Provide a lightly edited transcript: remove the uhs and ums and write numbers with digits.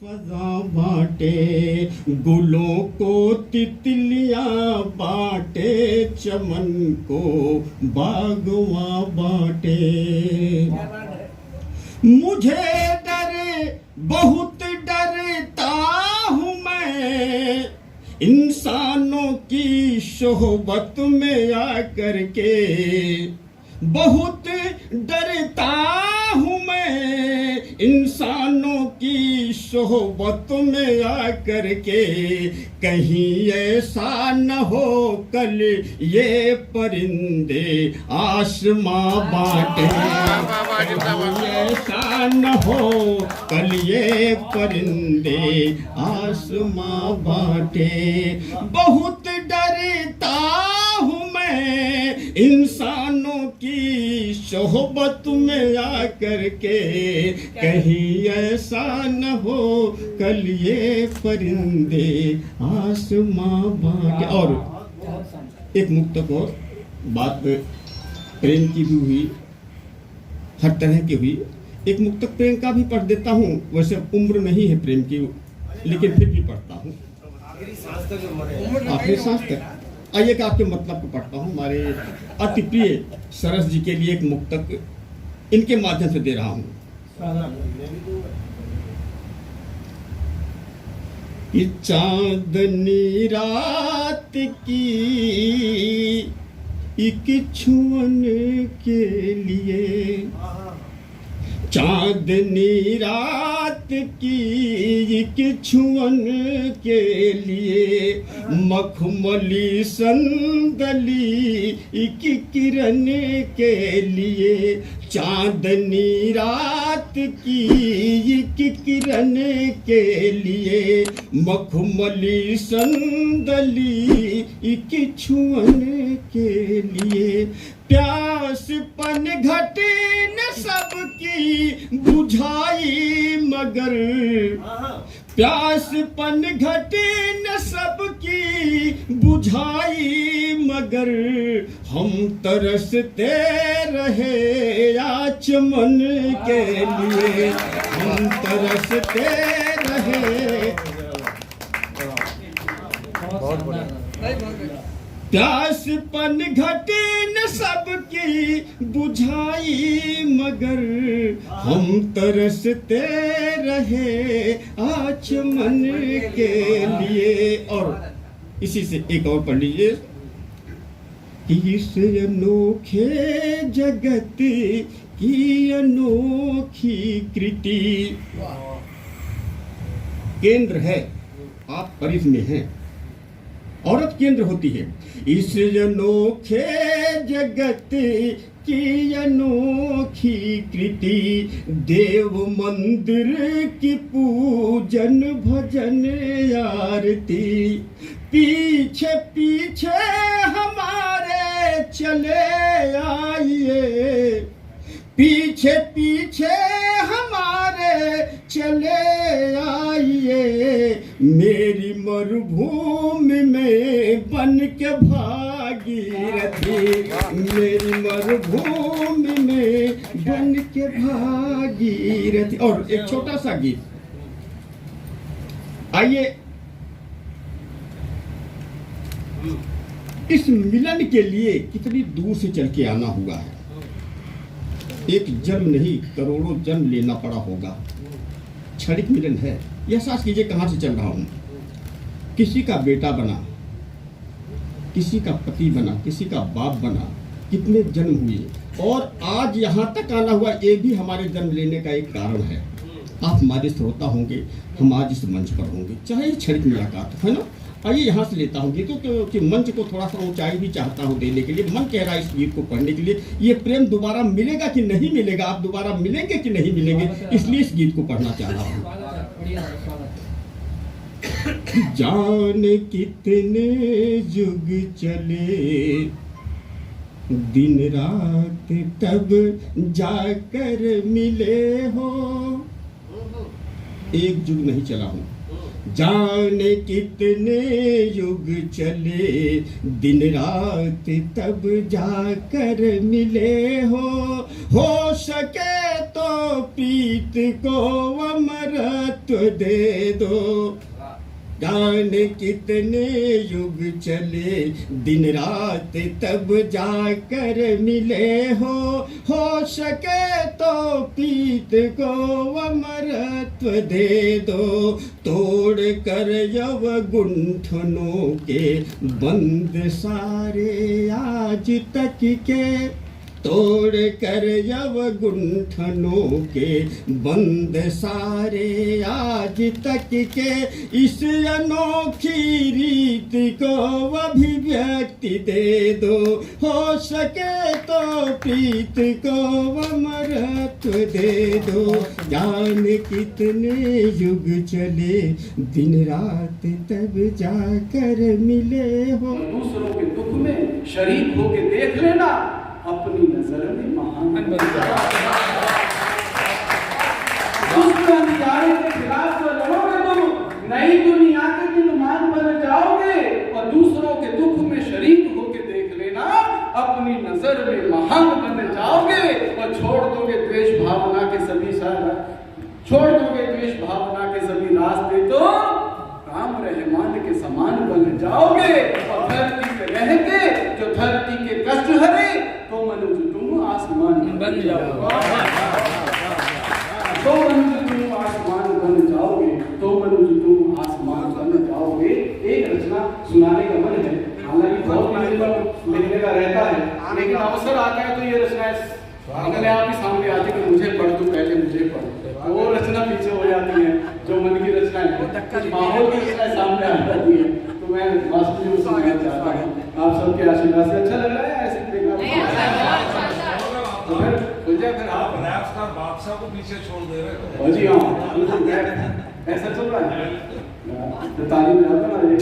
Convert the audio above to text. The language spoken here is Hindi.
फजा बांटे, गुलों को तितलियां बांटे, चमन को बागवा बांटे। मुझे डरे बहुत डरता हूँ मैं, इंसानों की सोहबत में आकर के बहुत डरता हूँ मैं, इंसानों की सोहबत में आकर के। कहीं ऐसा न हो कल ये परिंदे आसमां बांटे, कहीं ऐसा न हो कल ये परिंदे आसमां बांटे। बहुत डरता हूँ मैं इंसानों की सोहबत में आकर के, कहीं ऐसा न हो कल ये परिंदे आसमां बांटे। और एक मुक्तक और बात प्रेम की भी हुई, हर तरह की हुई। एक मुक्तक प्रेम का भी पढ़ देता हूँ, वैसे उम्र नहीं है प्रेम की, लेकिन फिर भी पढ़ता हूँ। आखिरी सांस तक आइए कि आपके मतलब को पढ़ता हूँ। हमारे अति प्रिय सरस जी के लिए एक मुक्तक इनके माध्यम से दे रहा हूँ। कि चांदनी रात की एक छुअन के लिए, चांदनी रात की एक छुअन के लिए, मखमली संदली एक किरण के लिए, चांदनी रात की एक किरण के लिए, मखमली संदली एक छुअन के लिए। प्यास पन घटे न सबकी बुझाई मगर, प्यास पन घटे न सबकी बुझाई मगर, हम तरसते रहे आचमन के लिए, हम तरसते रहे। प्यास पन घटे न सबकी बुझाई मगर, हम तरसते रहे आचमन के लिए। और इसी से एक और पढ़ लीजिए कि इस अनोखे जगत की अनोखी कृति, केंद्र है, आप परिध में हैं, औरत केंद्र होती है। इस अनोखे जगत की अनोखी कृति, देव मंदिर की पूजन भजन आरती, पीछे पीछे हमारे चले आइए, पीछे पीछे हमारे चले आइए, मेरी मरुभूमि में बन के भागीरथी, मेरी मरुभूमि में बन के भागीरथी। और एक छोटा सा गीत, आइए इस मिलन के लिए कितनी दूर से चल के आना हुआ है। एक जन्म नहीं करोड़ों जन्म लेना पड़ा होगा। क्षणिक मिलन है, यह एहसास कीजिए कहाँ से चल रहा हूँ। किसी का बेटा बना, किसी का पति बना, किसी का बाप बना, कितने जन्म हुए और आज यहाँ तक आना हुआ, ये भी हमारे जन्म लेने का एक कारण है। आप हमारे श्रोता होंगे, हम आज इस मंच पर होंगे, चाहे क्षणिक मुलाकात है ना। आइए यहाँ से लेता हूँ गीतों कि मंच को थोड़ा सा ऊंचाई भी चाहता हूँ देने के लिए। मन कह रहा है इस गीत को पढ़ने के लिए। ये प्रेम दोबारा मिलेगा कि नहीं मिलेगा, आप दोबारा मिलेंगे कि नहीं मिलेंगे, इसलिए इस गीत को पढ़ना चाह रहा हूँ। जाने कितने युग चले, दिन रात तब जाकर मिले हो। एक युग नहीं चला हूँ, जाने कितने युग चले दिन रात तब जाकर मिले हो सके तो प्रीत को अमरत्व दे दो। जाने कितने युग चले दिन रात तब जाकर मिले हो सके तो प्रीत को अमरत्व दे दो। तोड़ कर यव गुंठनों के बंद सारे आज तक के, तोड़ कर यव गुंठनों के बंद सारे आज तक के, इस अनोखी रीत को अभिव्यक्ति दे दो। हो सके तो प्रीत को अमरत्व दे दो। जाने कितने युग चले दिन रात तब जाकर मिले हो। दूसरों के दुख में शरीक होके देख लेना, अपनी नजर में महान बन जाओगे। दुश्मन यारे के खिलाफ तो लड़ोगे तुम, नई दुनिया के निर्माण बन जाओगे। और दूसरों के दुख में शरीक होके देख लेना, अपनी नजर में महान बन जाओगे। और छोड़ दोगे द्वेष भावना के सभी छोड़ दोगे द्वेष भावना के सभी रास्ते, तो राम रहमान के समान बन जाओगे। और धरती पे रह के जो धरती के कष्ट हरे, तो मनुज तुम आसमान बन जाओगे। तो मनुज तुम आसमान बन जाओगे। तो मनुज तुम आसमान बन जाओगे। एक रचना सुनाने का मन है, हालांकि बहुत दिन पर लिखने का रहता है, लेकिन अवसर आता है तो ये रचनाएं अपने आप ही सामने आती है कि मुझे पढ़ तू पहले मुझे पढ़। वो रचना पीछे हो जाती है, जो मन की रचनाएं माहौल की रचनाएं सामने आ जाती है। तो मैं वास्तव में सुनाना चाहता हूँ आप सबके आशीर्वाद से। अच्छा लग रहा है ऐसे देखना? तो फिर फिर आप बादशाह को पीछे छोड़ दे रहे हो जी। हाँ ऐसा चल रहा है, ताली में आता ना ये।